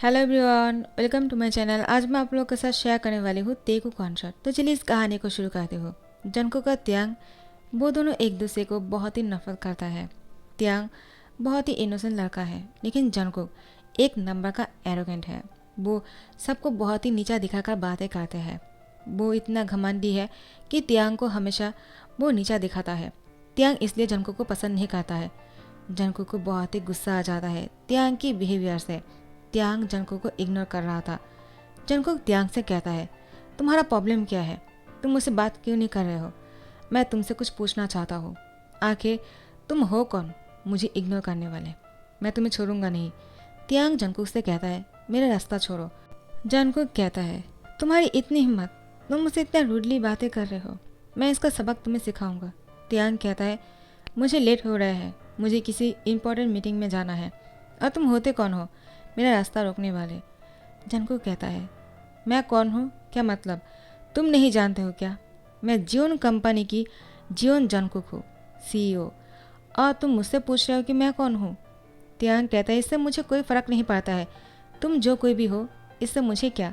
Hello everyone, welcome to my channel. आज मैं आप लोगों के साथ शेयर करने वाली हूँ तेकू कॉन्सर्ट। तो चलिए इस कहानी को शुरू करते हो। जंगकुक का त्यांग, वो दोनों एक दूसरे को बहुत ही नफरत करता है। त्यांग बहुत ही इनोसेंट लड़का है, लेकिन जंगकुक एक नंबर का एरोगेंट है। वो सबको बहुत ही नीचा दिखाकर बातें करते हैं। वो इतना घमंडी है कि त्यांग को हमेशा वो नीचा दिखाता है। त्यांग इसलिए जंगकुक को पसंद नहीं करता है। जंगकुक को बहुत ही गुस्सा आ जाता है त्यांग की बिहेवियर से। त्यांग जंगकुक को इग्नोर कर रहा था। जंगकुक त्यांग से कहता है, तुम्हारा प्रॉब्लम क्या है? तुम मुझसे बात क्यों नहीं कर रहे हो? मैं तुमसे कुछ पूछना चाहता हूँ। आखिर तुम हो कौन मुझे इग्नोर करने वाले? मैं तुम्हें छोड़ूंगा नहीं। त्यांग जंगकुक से कहता है, मेरा रास्ता छोड़ो। जंगकुक कहता है, तुम्हारी इतनी हिम्मत, तुम मुझसे इतना रूडली बातें कर रहे हो। मैं इसका सबक तुम्हें सिखाऊंगा। त्यांग कहता है, मुझे लेट हो रहा है, मुझे किसी इंपॉर्टेंट मीटिंग में जाना है। और तुम होते कौन हो मेरा रास्ता रोकने वाले? जंगकुक कहता है, मैं कौन हूँ? क्या मतलब? तुम नहीं जानते हो क्या? मैं जियोन कंपनी की जियोन जंगकुक हूँ, सीईओ। और तुम मुझसे पूछ रहे हो कि मैं कौन हूँ? त्यांग कहता है, इससे मुझे कोई फ़र्क नहीं पड़ता है। तुम जो कोई भी हो, इससे मुझे क्या?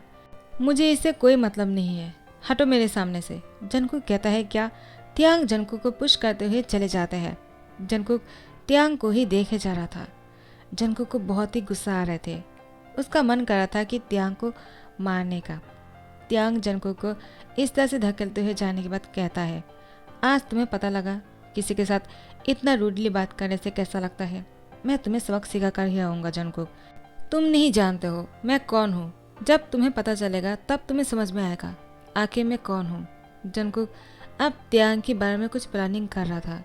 मुझे इससे कोई मतलब नहीं है। हटो मेरे सामने से। जंगकुक कहता है, क्या? त्यांग जंगकुक को पुश करते हुए चले जाते हैं। जंगकुक त्यांग को ही देखे जा रहा था। जंगकुक को बहुत ही गुस्सा आ रहे थे। उसका मन कर रहा था कि त्यांग को मारने का। त्यांग जंगकुक को इस तरह से धकेलते हुए जाने के बाद कहता है, आज तुम्हें पता लगा किसी के साथ इतना रूडली बात करने से कैसा लगता है। मैं तुम्हें सबक सिखा कर ही आऊँगा जंगकुक। तुम नहीं जानते हो मैं कौन हूँ। जब तुम्हें पता चलेगा तब तुम्हें समझ में आएगा आखिर मैं कौन हूँ। जंगकुक अब त्यांग के बारे में कुछ प्लानिंग कर रहा था।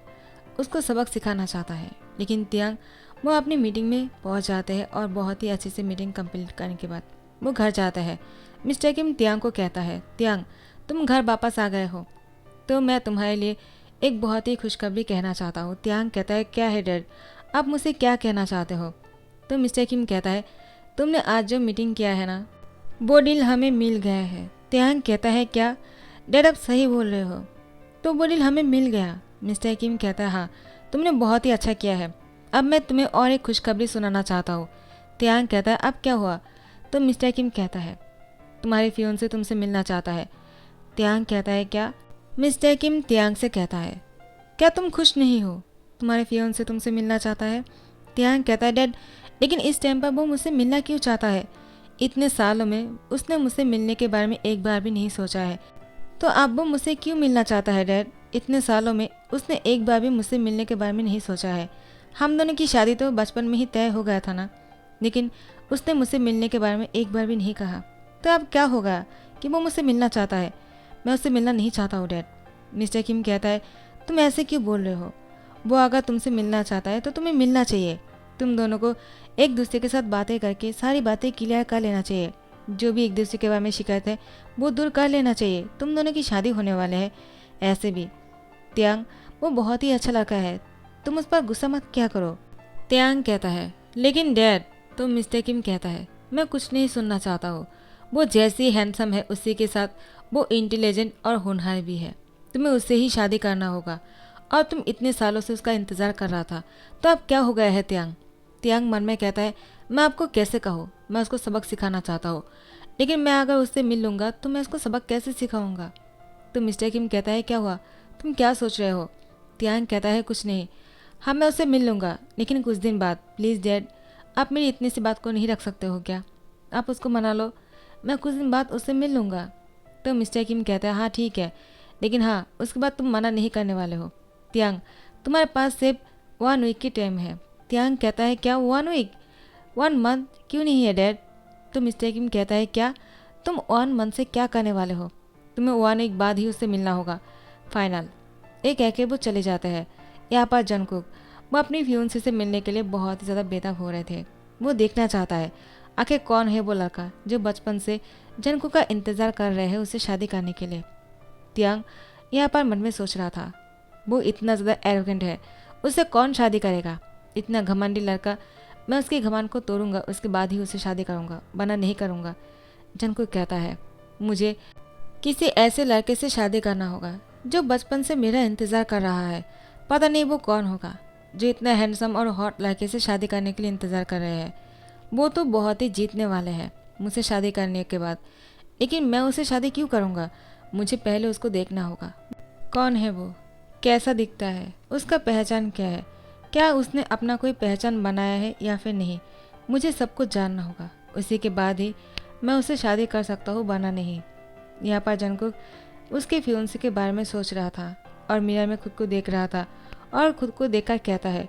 उसको सबक सिखाना चाहता है, लेकिन त्यांग वो अपनी मीटिंग में पहुंच जाते हैं और बहुत ही अच्छे से मीटिंग कंप्लीट करने के बाद वो घर जाता है। मिस्टर किम त्यांग को कहता है, त्यांग तुम घर वापस आ गए हो, तो मैं तुम्हारे लिए एक बहुत ही खुशखबरी कहना चाहता हूँ। त्यांग कहता है, क्या है डैड? आप मुझसे क्या कहना चाहते हो? तो मिस्टर किम कहता है, तुमने आज जो मीटिंग किया है ना, वो डील हमें मिल गया है। त्यांग कहता है, क्या डैड आप सही बोल रहे हो? तो वो डील हमें मिल गया। मिस्टर किम कहता है, हाँ तुमने बहुत ही अच्छा किया है। अब मैं तुम्हें और एक खुशखबरी सुनाना चाहता हूँ। त्यांग कहता है, अब क्या हुआ? तो मिस्टर किम कहता है, तुम्हारे फियोंसे तुमसे मिलना चाहता है। त्यांग कहता है, क्या? मिस्टर किम त्यांग से कहता है, क्या तुम खुश नहीं हो? तुम्हारे फियोंसे तुमसे मिलना चाहता है। त्यांग कहता है, डैड लेकिन इस टाइम पर वो मुझसे मिलना क्यों चाहता है? इतने सालों में उसने मुझसे मिलने के बारे में एक बार भी नहीं सोचा है, तो अब वो मुझसे क्यों मिलना चाहता है डैड? इतने सालों में उसने एक बार भी मुझसे मिलने के बारे में नहीं सोचा है। हम दोनों की शादी तो बचपन में ही तय हो गया था ना, लेकिन उसने मुझसे मिलने के बारे में एक बार भी नहीं कहा। तो अब क्या होगा कि वो मुझसे मिलना चाहता है? मैं उससे मिलना नहीं चाहता हूँ डैड। मिस्टर किम कहता है, तुम ऐसे क्यों बोल रहे हो? वो अगर तुमसे मिलना चाहता है तो तुम्हें मिलना चाहिए। तुम दोनों को एक दूसरे के साथ बातें करके सारी बातें क्लियर कर लेना चाहिए। जो भी एक दूसरे के बारे में शिकायत है वो दूर कर लेना चाहिए। तुम दोनों की शादी होने वाले है। ऐसे भी त्यांग वो बहुत ही अच्छा लड़का है, तुम उस पर गुस्सा मत क्या करो। त्यांग कहता है, लेकिन डैड। तो मिस्टर किम कहता है, मैं कुछ नहीं सुनना चाहता हूँ। वो जैसी हैंडसम है उसी के साथ वो इंटेलिजेंट और होनहार भी है। तुम्हें उससे ही शादी करना होगा, और तुम इतने सालों से उसका इंतज़ार कर रहा था, तो अब क्या हो गया है त्यांग? त्यांग मन में कहता है, मैं आपको कैसे कहूँ, मैं उसको सबक सिखाना चाहता हूँ, लेकिन मैं अगर उससे मिल लूँगा तो मैं उसको सबक कैसे सिखाऊंगा? तो मिस्टर किम कहता है, क्या हुआ? तुम क्या सोच रहे हो? त्यांग कहता है, कुछ नहीं। हाँ मैं उससे मिल लूँगा, लेकिन कुछ दिन बाद। प्लीज़ डैड, आप मेरी इतनी सी बात को नहीं रख सकते हो क्या? आप उसको मना लो, मैं कुछ दिन बाद उससे मिल लूँगा। तो मिस्टर किम कहता है, हाँ ठीक है, लेकिन हाँ उसके बाद तुम मना नहीं करने वाले हो। त्यांग, तुम्हारे पास सिर्फ 1 वीक की टाइम है। त्यांग कहता है, क्या 1 वीक? 1 मंथ क्यों नहीं है डैड? तो मिस्टर किम कहता है, क्या तुम 1 मंथ से क्या करने वाले हो? तुम्हें 1 वीक बाद ही उससे मिलना होगा, फाइनल। एक कहकर वो चले जाते हैं। यहाँ पर जंगकुक वो अपनी फियोंसी से मिलने के लिए बहुत ही ज़्यादा बेताब हो रहे थे। वो देखना चाहता है आखिर कौन है वो लड़का जो बचपन से जंगकुक का इंतज़ार कर रहे हैं उससे शादी करने के लिए। त्यांग यहाँ पर मन में सोच रहा था, वो इतना ज़्यादा एरोगेंट है, उससे कौन शादी करेगा? इतना घमंडी लड़का, मैं उसके घमंड को तोड़ूंगा, उसके बाद ही उससे शादी करूंगा, वरना नहीं करूंगा। जंगकुक कहता है, मुझे किसी ऐसे लड़के से शादी करना होगा जो बचपन से मेरा इंतज़ार कर रहा है। पता नहीं वो कौन होगा जो इतना हैंडसम और हॉट लड़के से शादी करने के लिए इंतज़ार कर रहे हैं। वो तो बहुत ही जीतने वाले हैं मुझसे शादी करने के बाद, लेकिन मैं उससे शादी क्यों करूँगा? मुझे पहले उसको देखना होगा। कौन है वो, कैसा दिखता है, उसका पहचान क्या है, क्या उसने अपना कोई पहचान बनाया है या फिर नहीं, मुझे सब कुछ जानना होगा। उसी के बाद ही मैं उससे शादी कर सकता हूँ, वरना नहीं। यहाँ पर जंगकुक उसके फियोंसे के बारे में सोच रहा था और मिरर में खुद को देख रहा था और खुद को देखकर कहता है,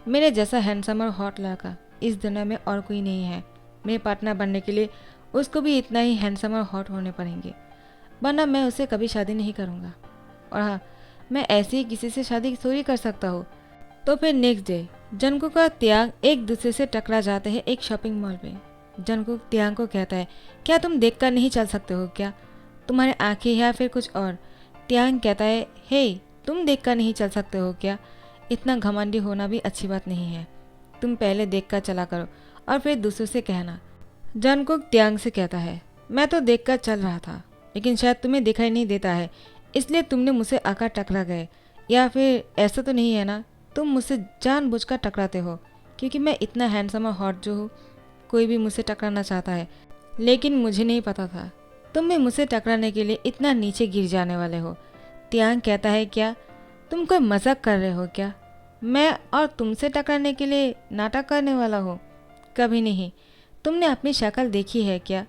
मेरे जैसा हैंडसम और हॉट लड़का इस दुनिया में और कोई नहीं है। मेरे पार्टनर बनने के लिए उसको भी इतना ही हैंडसम और हॉट होने पड़ेंगे, वरना मैं उससे कभी शादी नहीं करूँगा। और हाँ, मैं ऐसे ही किसी से शादी थोड़ी कर सकता हूँ। तो फिर नेक्स्ट डे जंगकुक का त्याग एक दूसरे से टकरा जाते हैं एक शॉपिंग मॉल में। जंगकुक त्याग को कहता है, क्या तुम देखकर नहीं चल सकते हो क्या? तुम्हारे आंखें या फिर कुछ और? त्याग कहता है, हे, तुम देखकर नहीं चल सकते हो क्या? इतना घमंडी होना भी अच्छी बात नहीं है। तुम पहले देखकर चला करो और फिर दूसरों से कहना। जंगकुक त्याग से कहता है, मैं तो देखकर चल रहा था, लेकिन शायद तुम्हें दिखाई नहीं देता है, इसलिए तुमने मुझसे आकर टकरा गए। या फिर ऐसा तो नहीं है ना, तुम मुझसे जानबूझकर टकराते हो क्योंकि मैं इतना हैंडसम और हॉट जो हूँ, कोई भी मुझसे टकराना चाहता है, लेकिन मुझे नहीं पता था तुम भी मुझसे टकराने के लिए इतना नीचे गिर जाने वाले हो। त्याग कहता है, क्या तुम कोई मजाक कर रहे हो क्या? मैं और तुमसे टकराने के लिए नाटक करने वाला हूँ? कभी नहीं। तुमने अपनी शक्ल देखी है क्या?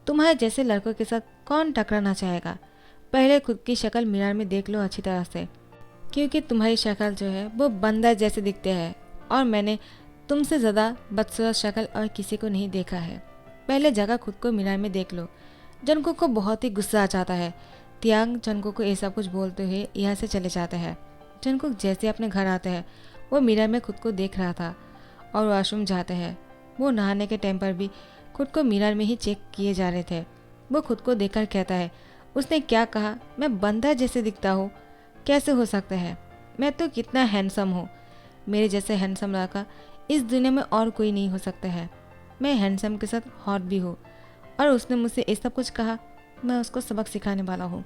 तुम्हारे जैसे लड़कों के साथ कौन टकराना चाहेगा? पहले खुद की शक्ल मिरर में देख लो अच्छी तरह से, क्योंकि तुम्हारी शक्ल जो है वो बंदर जैसे दिखते हैं और मैंने तुमसे ज़्यादा बदसूरत शक्ल और किसी को नहीं देखा है। पहले जगह खुद को मिरर में देख लो। जंगकुक को बहुत ही गुस्सा आ जाता है। त्याग जंगकुक को ऐसा कुछ बोलते हुए यहाँ से चले जाते हैं। जंगकुक जैसे अपने घर आते हैं, वो मिरर में खुद को देख रहा था और वॉशरूम जाते हैं। वो नहाने के टाइम पर भी खुद को मिरर में ही चेक किए जा रहे थे। वो खुद को देखकर कहता है, उसने क्या कहा, मैं बंदर जैसे दिखता हूँ? कैसे हो सकता है? मैं तो कितना हैंडसम हूँ। मेरे जैसे हैंडसम लड़का इस दुनिया में और कोई नहीं हो सकता है। मैं हैंडसम के साथ हॉट भी हूँ और उसने मुझसे ये सब कुछ कहा। मैं उसको सबक सिखाने वाला हूँ।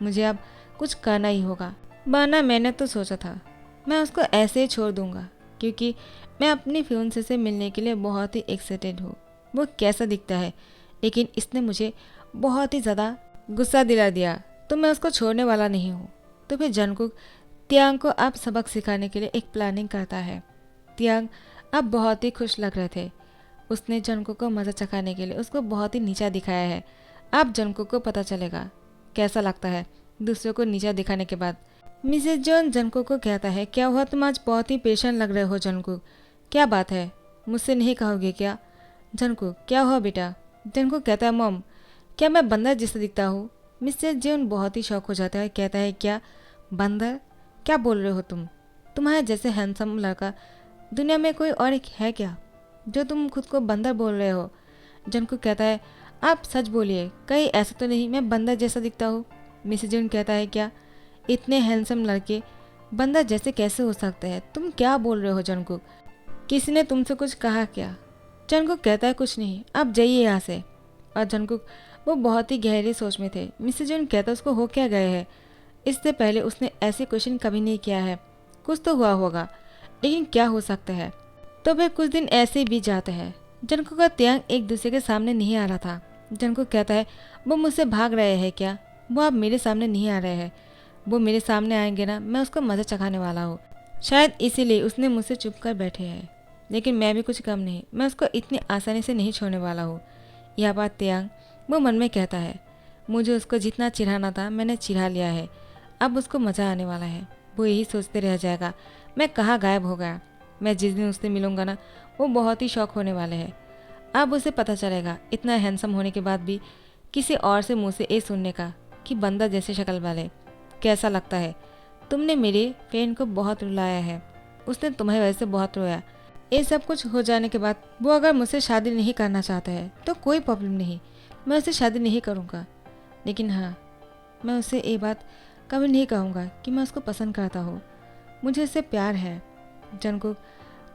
मुझे अब कुछ करना ही होगा, वरना मैंने तो सोचा था मैं उसको ऐसे ही छोड़ दूंगा, क्योंकि मैं अपनी फियोंसे से मिलने के लिए बहुत ही एक्साइटेड हूँ। वो कैसा दिखता है, लेकिन इसने मुझे बहुत ही ज़्यादा गुस्सा दिला दिया, तो मैं उसको छोड़ने वाला नहीं हूँ। तो फिर जंगकुक त्याग को अब सबक सिखाने के लिए एक प्लानिंग करता है। त्याग अब बहुत ही खुश लग रहे थे। उसने जंगकुक को मज़ा चखाने के लिए उसको बहुत ही नीचा दिखाया है। अब जंगकुक को पता चलेगा कैसा लगता है दूसरों को नीचा दिखाने के बाद। मिसेज जॉन जंगकुक को कहता है, क्या हुआ, तुम आज बहुत ही पेशेंट लग रहे हो जंगकुक, क्या बात है, मुझसे नहीं कहोगे क्या? जंगकुक, क्या हुआ बेटा? जंगकुक कहता है, मॉम, क्या मैं बंदर जैसा दिखता हूँ? मिसेज जॉन बहुत ही शौक हो जाता है, कहता है, क्या बंदर? क्या बोल रहे हो तुम? तुम्हारे जैसे हैंडसम लड़का दुनिया में कोई और एक है क्या जो तुम खुद को बंदर बोल रहे हो? जंगकुक कहता है, आप सच बोलिए, कहीं ऐसा तो नहीं मैं बंदर जैसा दिखता हूँ? मिसेज जॉन कहता है, क्या इतने हैंडसम लड़के बंदर जैसे कैसे हो सकते हैं? तुम क्या बोल रहे हो जंगकुक? किसी ने तुमसे कुछ कहा क्या? जंगकुक कहता है, कुछ नहीं, आप जाइए यहाँ से। और जंगकुक वो बहुत ही गहरी सोच में थे। मिसेज जॉन कहता, उसको हो क्या गए है? इससे पहले उसने ऐसे क्वेश्चन कभी नहीं किया है। कुछ तो हुआ होगा, लेकिन क्या हो सकता है? तो फिर कुछ दिन ऐसे ही बीत जाते हैं। जंगकुक का त्याग एक दूसरे के सामने नहीं आ रहा था। जंगकुक कहता है, वो मुझसे भाग रहे हैं क्या? वो अब मेरे सामने नहीं आ रहे हैं। वो मेरे सामने आएंगे ना, मैं उसको मज़ा चखाने वाला हूँ। शायद इसीलिए उसने मुझसे चुप कर बैठे हैं, लेकिन मैं भी कुछ कम नहीं, मैं उसको इतनी आसानी से नहीं छोड़ने वाला हूँ। यह बात त्याग वो मन में कहता है, मुझे उसको जितना चिढ़ाना था मैंने चिढ़ा लिया है, अब उसको मज़ा आने वाला है। वो यही सोचते रह जाएगा, मैं कहाँ गायब हो गया। मैं जिस दिन उससे मिलूंगा ना, वो बहुत ही शौक होने वाले हैं। अब उसे पता चलेगा इतना हैंडसम होने के बाद भी किसी और से मुँह से ये सुनने का कि बंदर जैसे शक्ल वाले। कैसा लगता है? तुमने मेरे फ्रेंड को बहुत रुलाया है, उसने तुम्हारी वजह से बहुत रोया। ये सब कुछ हो जाने के बाद वो अगर मुझसे शादी नहीं करना चाहता है तो कोई प्रॉब्लम नहीं, मैं उससे शादी नहीं करूँगा। लेकिन हाँ, मैं उससे ये बात कभी नहीं कहूँगा कि मैं उसको पसंद करता हूँ, मुझे उससे प्यार है। जंगकुक,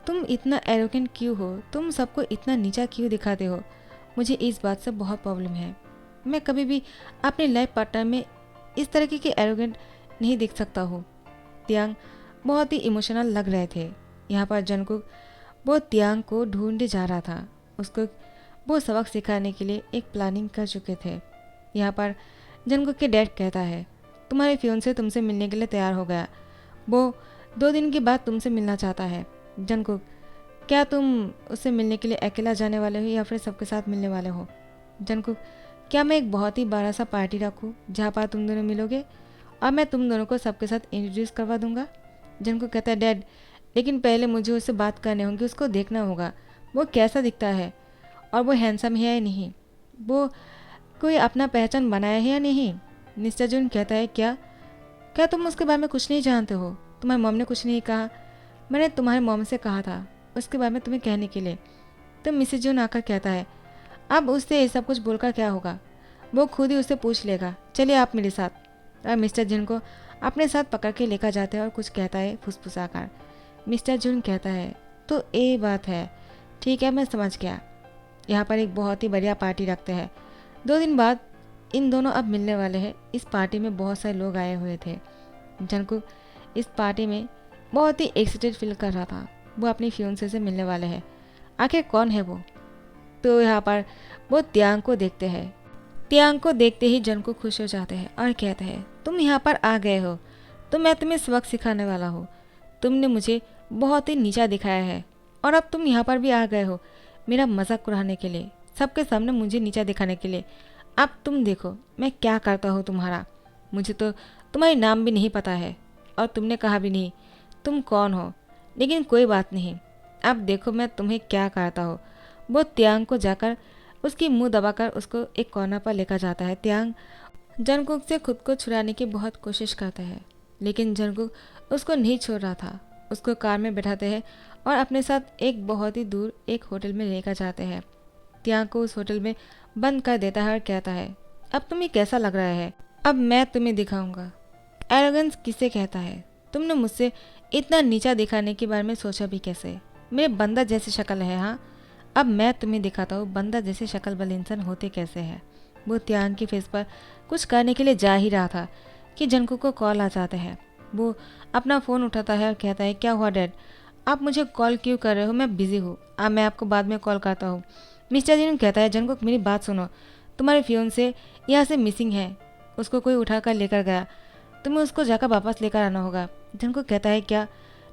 तुम इतना एरोगेंट क्यों हो? तुम सबको इतना नीचा क्यों दिखाते हो? मुझे इस बात से बहुत प्रॉब्लम है। मैं कभी भी अपने लाइफ पार्टनर में इस तरह के एरोगेंट नहीं देख सकता हूँ। त्याग बहुत ही इमोशनल लग रहे थे। यहाँ पर जंगकुक वो त्याग को ढूंढे जा रहा था। उसको वो सबक सिखाने के लिए एक प्लानिंग कर चुके थे। यहाँ पर जंगकुक के डैड कहता है, तुम्हारे फियोंसे तुमसे मिलने के लिए तैयार हो गया, वो 2 दिन के बाद तुमसे मिलना चाहता है। जंगकुक, क्या तुम उससे मिलने के लिए अकेला जाने वाले हो या फिर सबके साथ मिलने वाले हो? जंगकुक, क्या मैं एक बहुत ही बड़ा सा पार्टी रखूँ जहाँ पर तुम दोनों मिलोगे और मैं तुम दोनों को सबके साथ इंट्रोड्यूस करवा दूंगा? जंगकुक कहता है, डैड लेकिन पहले मुझे उससे बात करने होंगी, उसको देखना होगा वो कैसा दिखता है और वो हैंडसम है या नहीं, वो कोई अपना पहचान बनाया है या नहीं। मिस्टर जून कहता है, क्या क्या तुम उसके बारे में कुछ नहीं जानते हो? तुम्हारी मॉम ने कुछ नहीं कहा? मैंने तुम्हारे मॉम से कहा था उसके बारे में तुम्हें कहने के लिए। तो मिसेज जून आकर कहता है, अब उससे ये सब कुछ बोलकर क्या होगा, वो खुद ही उससे पूछ लेगा, चलिए आप मेरे साथ। और मिस्टर जून को अपने साथ पकड़ के लेकर जाते हैं और कुछ कहता है फुसफुसाकर। मिस्टर जून कहता है, तो ये बात है, ठीक है मैं समझ गया। यहाँ पर एक बहुत ही बढ़िया पार्टी रखते हैं। 2 दिन बाद इन दोनों अब मिलने वाले हैं। इस पार्टी में बहुत सारे लोग आए हुए थे। जंगकुक इस पार्टी में बहुत ही एक्साइटेड फील कर रहा था, वो अपनी फियोंसे से मिलने वाले हैं। आखिर कौन है वो? तो यहाँ पर वो त्यांग को देखते हैं। त्यांग को देखते ही जंगकुक खुश हो जाते हैं और कहते हैं, तुम यहाँ पर आ गए हो तो मैं तुम्हें सबक सिखाने वाला हूँ। तुमने मुझे बहुत ही नीचा दिखाया है और अब तुम यहाँ पर भी आ गए हो मेरा मजाक उड़ाने के लिए, सबके सामने मुझे नीचा दिखाने के लिए। अब तुम देखो मैं क्या करता हूँ तुम्हारा। मुझे तो तुम्हारी नाम भी नहीं पता है और तुमने कहा भी नहीं तुम कौन हो, लेकिन कोई बात नहीं, अब देखो मैं तुम्हें क्या करता हूँ। वो त्यांग को जाकर उसकी मुंह दबाकर उसको एक कॉर्नर पर लेकर जाता है। त्यांग जंगकुक से खुद को छुड़ाने की बहुत कोशिश करता है, लेकिन जंगकुक उसको नहीं छोड़ रहा था। उसको कार में बैठाते हैं और अपने साथ एक बहुत ही दूर एक होटल में लेकर जाते हैं। त्यांग को उस होटल में बंद कर देता है और कहता है, अब तुम्हें कैसा लग रहा है? अब मैं तुम्हें दिखाऊंगा एरोगेंस किसे कहता है। तुमने मुझसे इतना नीचा दिखाने के बारे में सोचा भी कैसे? मेरे बंदा जैसी शक्ल है, हाँ अब मैं तुम्हें दिखाता हूँ बंदा जैसी शक्ल वाले इंसान होते कैसे हैं। वो त्यांग की फेस पर कुछ करने के लिए जा ही रहा था कि जंगकुक को कॉल आ जाता है। वो अपना फ़ोन उठाता है और कहता है, क्या हुआ डैड, आप मुझे कॉल क्यों कर रहे हो? मैं बिज़ी हूँ, अब मैं आपको बाद में कॉल करता हूँ। मिस्टर जी ने कहता है, जंगकुक मेरी बात सुनो, तुम्हारे फियोंसे यहाँ से मिसिंग है, उसको कोई उठा कर लेकर गया, तुम्हें उसको जाकर वापस लेकर आना होगा। जंगकुक कहता है, क्या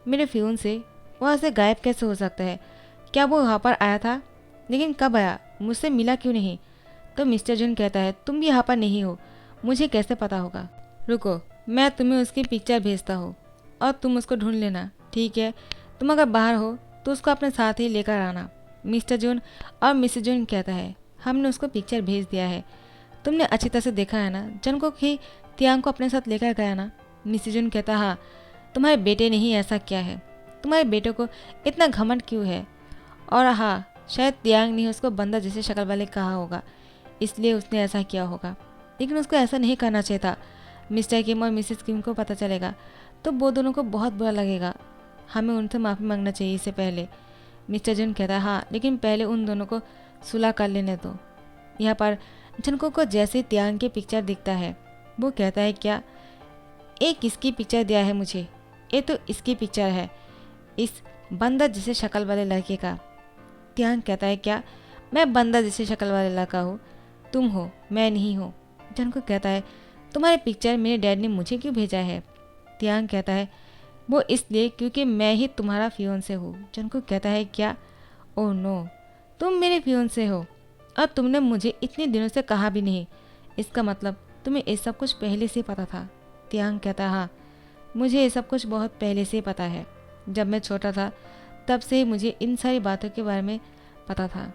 मेरे फियोंसे वहाँ से गायब कैसे हो सकता है? क्या वो वहाँ पर आया था? लेकिन कब आया? मुझसे मिला क्यों नहीं? तो मिस्टर जून कहता है, तुम भी यहाँ पर नहीं हो, मुझे कैसे पता होगा? रुको मैं तुम्हें उसकी पिक्चर भेजता हूँ और तुम उसको ढूंढ लेना, ठीक है? तुम अगर बाहर हो तो उसको अपने साथ ही लेकर आना। मिस्टर जून और मिसेज जून कहता है, हमने उसको पिक्चर भेज दिया है, तुमने अच्छी तरह से देखा है ना? जंगकुक ही त्यांग को अपने साथ लेकर गया ना? मिसेज जून कहता, हाँ तुम्हारे बेटे ने ही ऐसा किया है, तुम्हारे बेटे को इतना घमंड क्यों है? और हाँ शायद त्यांग ने उसको बंदा जैसे शक्ल वाले कहा होगा, इसलिए उसने ऐसा किया होगा, लेकिन उसको ऐसा नहीं करना चाहिए था। मिस्टर किम और मिसेस किम को पता चलेगा तो वो दोनों को बहुत बुरा लगेगा, हमें उनसे माफ़ी मांगना चाहिए इससे पहले। मिस्टर जून कहता है, हाँ लेकिन पहले उन दोनों को सुलह कर लेने दो। यहाँ पर जंगकुक को जैसे त्यांग की पिक्चर दिखता है वो कहता है, क्या ये किसकी पिक्चर दिया है मुझे? ये तो इसकी पिक्चर है, इस बंदा जैसे शक्ल वाले लड़के का। त्यांग कहता है, क्या मैं बंदा जैसे शक्ल वाले लड़का हूँ? तुम हो, मैं नहीं हूँ। जंगकुक कहता है, तुम्हारी पिक्चर मेरे डैड ने मुझे क्यों भेजा है? त्यांग कहता है, वो इसलिए क्योंकि मैं ही तुम्हारा फियोंसे हूँ। जंगकुक कहता है, क्या? ओह नो, तुम मेरे फियोंसे हो और तुमने मुझे इतने दिनों से कहा भी नहीं, इसका मतलब तुम्हें ये सब कुछ पहले से पता था। त्यांग कहता है, हाँ मुझे ये सब कुछ बहुत पहले से पता है, जब मैं छोटा था तब से ही मुझे इन सारी बातों के बारे में पता था,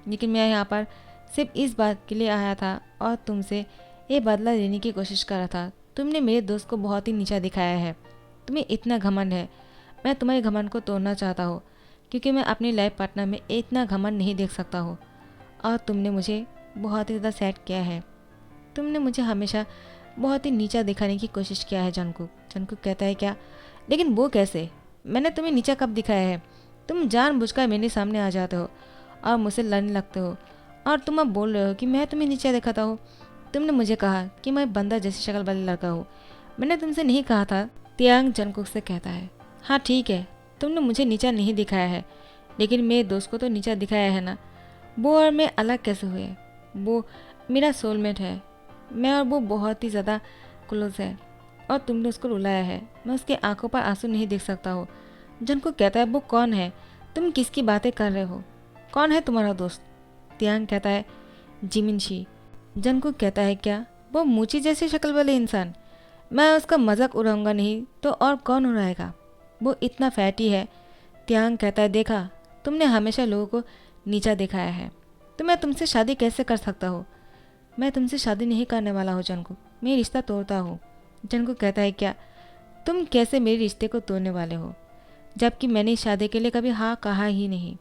लेकिन मैं यहाँ पर सिर्फ इस बात के लिए आया था और तुमसे ये बदला लेने की कोशिश कर रहा था। तुमने मेरे दोस्त को बहुत ही नीचा दिखाया है, तुम्हें इतना घमंड है। मैं तुम्हारे घमंड को तोड़ना चाहता हूँ क्योंकि मैं अपनी लाइफ पार्टनर में इतना घमंड नहीं देख सकता हूँ और तुमने मुझे बहुत ही ज़्यादा सैड किया है। तुमने मुझे हमेशा बहुत ही नीचा दिखाने की कोशिश किया है। जंगकुक कहता है, क्या? लेकिन वो कैसे? मैंने तुम्हें नीचा कब दिखाया है? तुम जानबूझकर मेरे सामने आ जाते हो और मुझसे लड़ने लगते हो और तुम अब बोल रहे हो कि मैं तुम्हें नीचा दिखाता हूँ। तुमने मुझे कहा कि मैं बंदा जैसी शक्ल वाले लड़का हूँ, मैंने तुमसे नहीं कहा था। त्यांग जंगकुक से कहता है, हाँ ठीक है तुमने मुझे नीचा नहीं दिखाया है, लेकिन मेरे दोस्त को तो नीचा दिखाया है ना। वो और मैं अलग कैसे हुए? वो मेरा सोलमेट है। मैं और वो बहुत ही ज़्यादा क्लोज है और तुमने उसको रुलाया है। मैं उसकी आंखों पर आंसू नहीं देख सकता हूँ। जंगकुक कहता है, वो कौन है? तुम किसकी बातें कर रहे हो? कौन है तुम्हारा दोस्त? तियांग कहता है, जिमिनशी। जंगकुक कहता है, क्या? वो मूची जैसी शक्ल वाले इंसान? मैं उसका मजाक उड़ाऊंगा नहीं तो और कौन उड़ाएगा? वो इतना फैटी है। तियांग कहता है, देखा, तुमने हमेशा लोगों को नीचा दिखाया है, तो मैं तुमसे शादी कैसे कर सकता हूँ? मैं तुमसे शादी नहीं करने वाला हूँ जंगकुक, मैं रिश्ता तोड़ता हूँ। जंगकुक कहता है, क्या? तुम कैसे मेरे रिश्ते को तोड़ने वाले हो, जबकि मैंने इस शादी के लिए कभी हाँ कहा ही नहीं।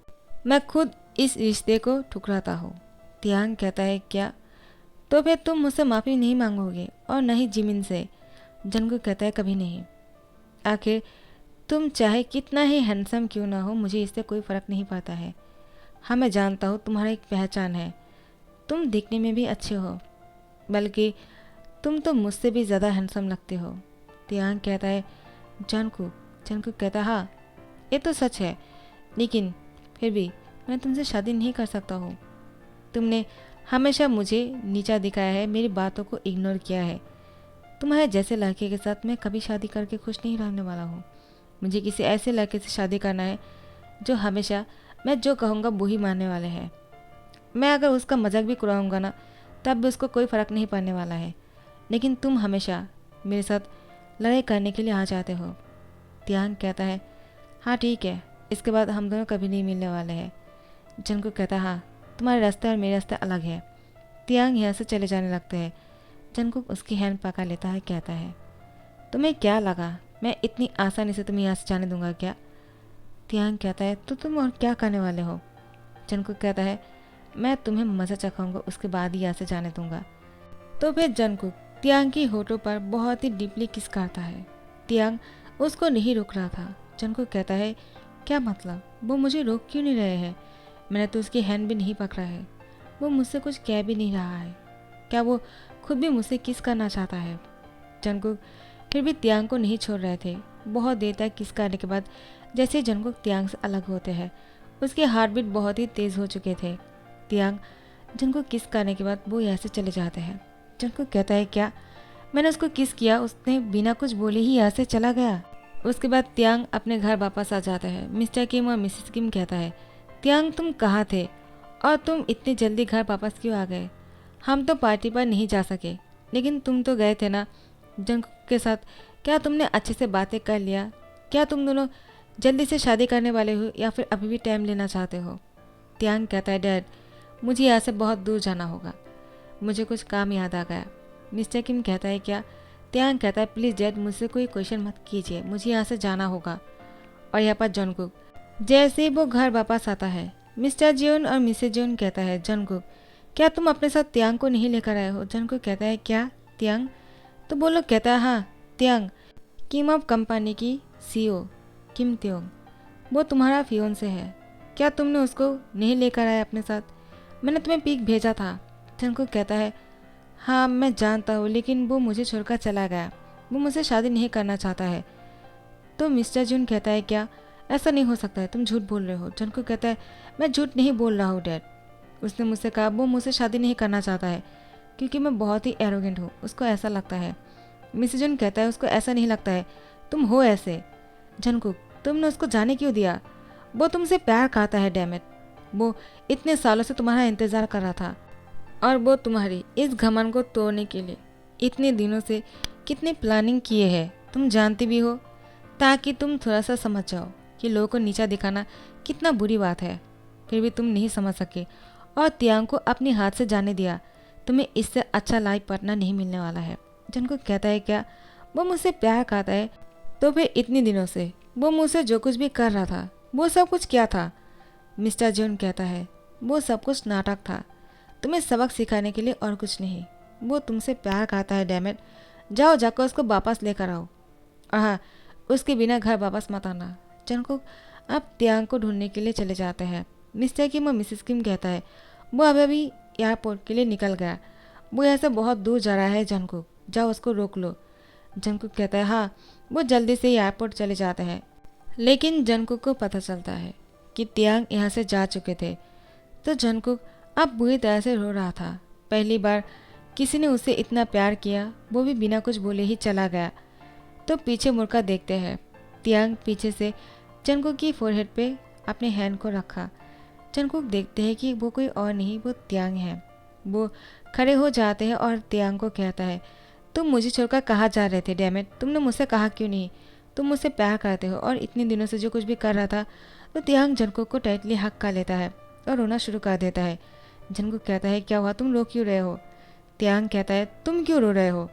मैं खुद इस रिश्ते को ठुकराता हूँ। तियांग कहता है, क्या? तो फिर तुम मुझसे माफ़ी नहीं मांगोगे और न ही जिमिन से? जंगकुक कहता है, कभी नहीं। आखिर तुम चाहे कितना ही हैंडसम क्यों ना हो, मुझे इससे कोई फ़र्क नहीं पड़ता है। हाँ, मैं जानता हूँ तुम्हारा एक पहचान है, तुम दिखने में भी अच्छे हो, बल्कि तुम तो मुझसे भी ज़्यादा हैंडसम लगते हो। तियांग कहता है, जंगकुक। जंगकुक कहता है, हाँ, ये तो सच है, लेकिन फिर भी मैं तुमसे शादी नहीं कर सकता हूँ। तुमने हमेशा मुझे नीचा दिखाया है, मेरी बातों को इग्नोर किया है। तुम्हारे जैसे लड़के के साथ मैं कभी शादी करके खुश नहीं रहने वाला हूँ। मुझे किसी ऐसे लड़के से शादी करना है जो हमेशा मैं जो कहूँगा वही मानने वाले हैं। मैं अगर उसका मजाक भी उड़ाऊँगा ना, तब भी उसको कोई फ़र्क नहीं पड़ने वाला है। लेकिन तुम हमेशा मेरे साथ लड़ाई करने के लिए आ जाते हो। तियांग कहता है, हाँ ठीक है, इसके बाद हम दोनों कभी नहीं मिलने वाले हैं। जंगकुक कहता है, हाँ, तुम्हारे रास्ते और मेरे रास्ते अलग है। तियांग यहाँ से चले जाने लगते हैं। जंगकुक उसकी हैंड पकड़ लेता है, कहता है, तुम्हें क्या लगा मैं इतनी आसानी से तुम्हें यहाँ से जाने दूंगा क्या? तियांग कहता है, तो तुम और क्या करने वाले हो? जंगकुक कहता है, मैं तुम्हें मज़ा चखाऊंगा, उसके बाद ही यहाँ से जाने दूंगा। तो फिर जंगकुक तियांग की होठों पर बहुत ही डीपली किस करता है। तियांग उसको नहीं रोक रहा था। जंगकुक कहता है, क्या मतलब? वो मुझे रोक क्यों नहीं रहे हैं? मैंने तो उसकी हैंड भी नहीं पकड़ा है। वो मुझसे कुछ कह भी नहीं रहा है। क्या वो खुद भी मुझसे किस करना चाहता है? जंगकुक फिर भी तियांग को नहीं छोड़ रहे थे। बहुत देर तक किस करने के बाद जैसे ही जंगकुक तियांग से अलग होते हैं, उसके हार्ट बीट बहुत ही तेज़ हो चुके थे। तियांग जंगकुक किस करने के बाद वो यहाँ से चले जाते हैं। जंगकुक कहता है, क्या? मैंने उसको किस किया, उसने बिना कुछ बोले ही यहाँ से चला गया। उसके बाद तियांग अपने घर वापस आ जाता है। मिस्टर किम और मिसेस किम कहता है, तियांग तुम कहाँ थे और तुम इतनी जल्दी घर वापस क्यों आ गए? हम तो पार्टी पर नहीं जा सके, लेकिन तुम तो गए थे ना जंगकुक के साथ। क्या तुमने अच्छे से बातें कर लिया? क्या तुम दोनों जल्दी से शादी करने वाले हो या फिर अभी भी टाइम लेना चाहते हो? तियांग कहता है, डैड, मुझे यहाँ से बहुत दूर जाना होगा, मुझे कुछ काम याद आ गया। मिस्टर किम कहता है, क्या? तियांग कहता है, प्लीज़ डैड, मुझसे कोई क्वेश्चन मत कीजिए, मुझे यहाँ से जाना होगा। और यहाँ पर जंगकुक जैसे ही वो घर वापस आता है, मिस्टर जियोन और मिसेज जियोन कहता है, जंगकुक, क्या तुम अपने साथ तियांग को नहीं लेकर आए हो? जंगकुक कहता है, क्या? तियांग? तो वो लोग कहता है, हाँ, तियांग, किम ऑफ कंपनी की सीईओ किम त्योंग, वो तुम्हारा फियोंसे है। क्या तुमने उसको नहीं लेकर आया अपने साथ? मैंने तुम्हें पिक भेजा था। जंगकुक कहता है, हाँ मैं जानता हूँ, लेकिन वो मुझे छोड़कर चला गया, वो मुझसे शादी नहीं करना चाहता है। तो मिस्टर जून कहता है, क्या? ऐसा नहीं हो सकता है, तुम झूठ बोल रहे हो। जंगकुक कहता है, मैं झूठ नहीं बोल रहा हूँ डैड, उसने मुझसे कहा वो मुझसे शादी नहीं करना चाहता है क्योंकि मैं बहुत ही एरोगेंट हूँ, उसको ऐसा लगता है। मिसेस जून कहता है, उसको ऐसा नहीं लगता है, तुम हो ऐसे। जंगकुक, तुमने उसको जाने क्यों दिया? वो तुमसे प्यार करता है, डैमेट। वो इतने सालों से तुम्हारा इंतज़ार कर रहा था और वो तुम्हारी इस घमंड को तोड़ने के लिए इतने दिनों से कितनी प्लानिंग किए है, तुम जानती भी हो, ताकि तुम थोड़ा सा समझ जाओ कि लोगों को नीचा दिखाना कितना बुरी बात है। फिर भी तुम नहीं समझ सके और तियांग को अपने हाथ से जाने दिया। तुम्हें इससे अच्छा लाइफ पार्टनर नहीं मिलने वाला है। जंगकुक कहता है, क्या? वो मुझसे प्यार करता है, तो फिर इतने दिनों से वो मुझसे जो कुछ भी कर रहा था, वो सब कुछ क्या था? मिस्टर जॉन कहता है, वो सब कुछ नाटक था, तुम्हें सबक सिखाने के लिए और कुछ नहीं। वो तुमसे प्यार करता है, डैमेट। जाओ, जाकर उसको वापस लेकर आओ, और हाँ, उसके बिना घर वापस मत आना। जंगकुक अब तियांग को ढूंढने के लिए चले जाते हैं। मिस्टर किम और मिसेस किम कहता है, वो अभी एयरपोर्ट के लिए निकल गया, वो यहाँ से बहुत दूर जा रहा है। जंगकुक, जाओ उसको रोक लो। जंगकुक कहता है, हाँ। वो जल्दी से एयरपोर्ट चले जाते हैं, लेकिन जंगकुक को पता चलता है कि तियांग यहाँ से जा चुके थे। तो जंगकुक अब बुरी तरह से रो रहा था। पहली बार किसी ने उसे इतना प्यार किया, वो भी बिना कुछ बोले ही चला गया। तो पीछे मुड़कर देखते हैं। तियांग पीछे से जंगकुक की फोरहेड पे अपने हैंड को रखा। जंगकुक देखते हैं कि वो कोई और नहीं, वो तियांग है। वो खड़े हो जाते हैं और तियांग को कहता है, तुम मुझे छोड़कर कहाँ जा रहे थे डैमेट, तुमने मुझसे कहा क्यों नहीं? तुम मुझसे प्यार करते हो और इतने दिनों से जो कुछ भी कर रहा था। तो तियांग जंगकुक को टाइटली हक कर लेता है और रोना शुरू कर देता है। जंगकुक कहता है, क्या हुआ, तुम रो क्यों रहे हो? तियांग कहता है, तुम क्यों रो रहे हो?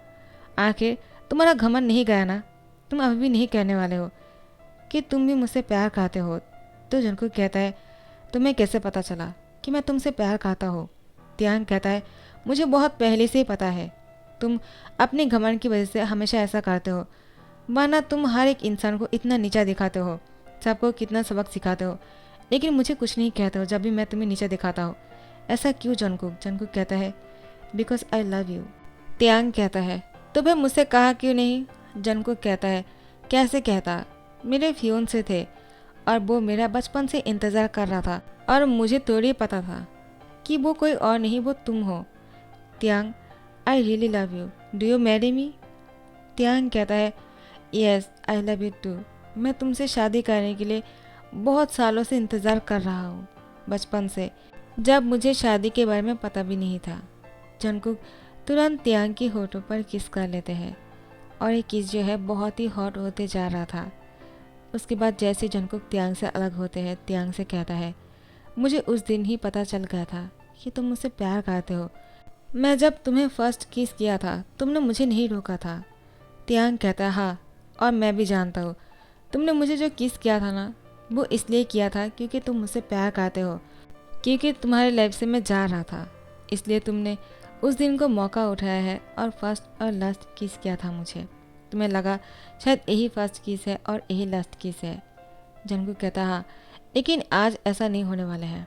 आखिर तुम्हारा घमंड नहीं गया ना? तुम अभी भी नहीं कहने वाले हो कि तुम भी मुझसे प्यार करते हो? तो जंगकुक कहता है, तुम्हें कैसे पता चला कि मैं तुमसे प्यार करता हूँ? तियांग कहता है, मुझे बहुत पहले से ही पता है। तुम अपने घमंड की वजह से हमेशा ऐसा करते हो, वरना तुम हर एक इंसान को इतना नीचा दिखाते हो, सबको कितना सबक सिखाते हो, लेकिन मुझे कुछ नहीं कहते हो जब भी मैं तुम्हें नीचा दिखाता हूँ। ऐसा क्यों जंगकुक? जंगकुक कहता है, बिकॉज आई लव यू। तियांग कहता है, तो भाई मुझसे कहा क्यों नहीं? जंगकुक कहता है, कैसे कहता, मेरे फियोंसे थे और वो मेरा बचपन से इंतज़ार कर रहा था और मुझे थोड़ी पता था कि वो कोई और नहीं, वो तुम हो। तियांग, I really love you, do you marry me? तियांग कहता है, yes I love you too. मैं तुमसे शादी करने के लिए बहुत सालों से इंतज़ार कर रहा हूँ, बचपन से, जब मुझे शादी के बारे में पता भी नहीं था। जंगकुक तुरंत तियांग की होठों पर किस कर लेते हैं और ये किस जो है बहुत ही हॉट होते जा रहा था। उसके बाद जैसे जंगकुक तियांग से अलग होते हैं, तियांग से कहता है, मुझे उस दिन ही पता चल गया था कि तुम मुझसे प्यार करते हो। मैं जब तुम्हें फर्स्ट किस किया था, तुमने मुझे नहीं रोका था। तियांग कहता है, हाँ, और मैं भी जानता हूँ तुमने मुझे जो किस किया था ना, वो इसलिए किया था क्योंकि तुम मुझसे प्यार करते हो, क्योंकि तुम्हारे लाइफ से मैं जा रहा था, इसलिए तुमने उस दिन को मौका उठाया है और फर्स्ट और लास्ट किस किया था मुझे। तुम्हें लगा शायद यही फर्स्ट किस है और यही लास्ट किस है। जंगकुक कहता है, हाँ, लेकिन आज ऐसा नहीं होने वाला है।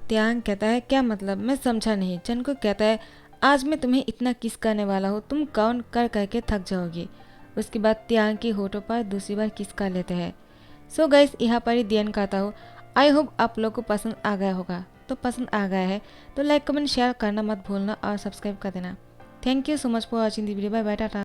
तियांग कहता है, क्या मतलब, मैं समझा नहीं। जंगकुक कहता है, आज मैं तुम्हें इतना किस करने वाला हूँ, तुम काउंट कर करके थक जाओगी। उसके बाद तियांग की होठों पर दूसरी बार किस कर लेते हैं। सो गाइस, यहाँ पर ही दी एंड करता हूँ। आई होप आप लोग को पसंद आ गया होगा। तो पसंद आ गया है तो लाइक कमेंट शेयर करना मत भूलना और सब्सक्राइब कर देना। Thank you so much for watching the video. Bye bye, Tata.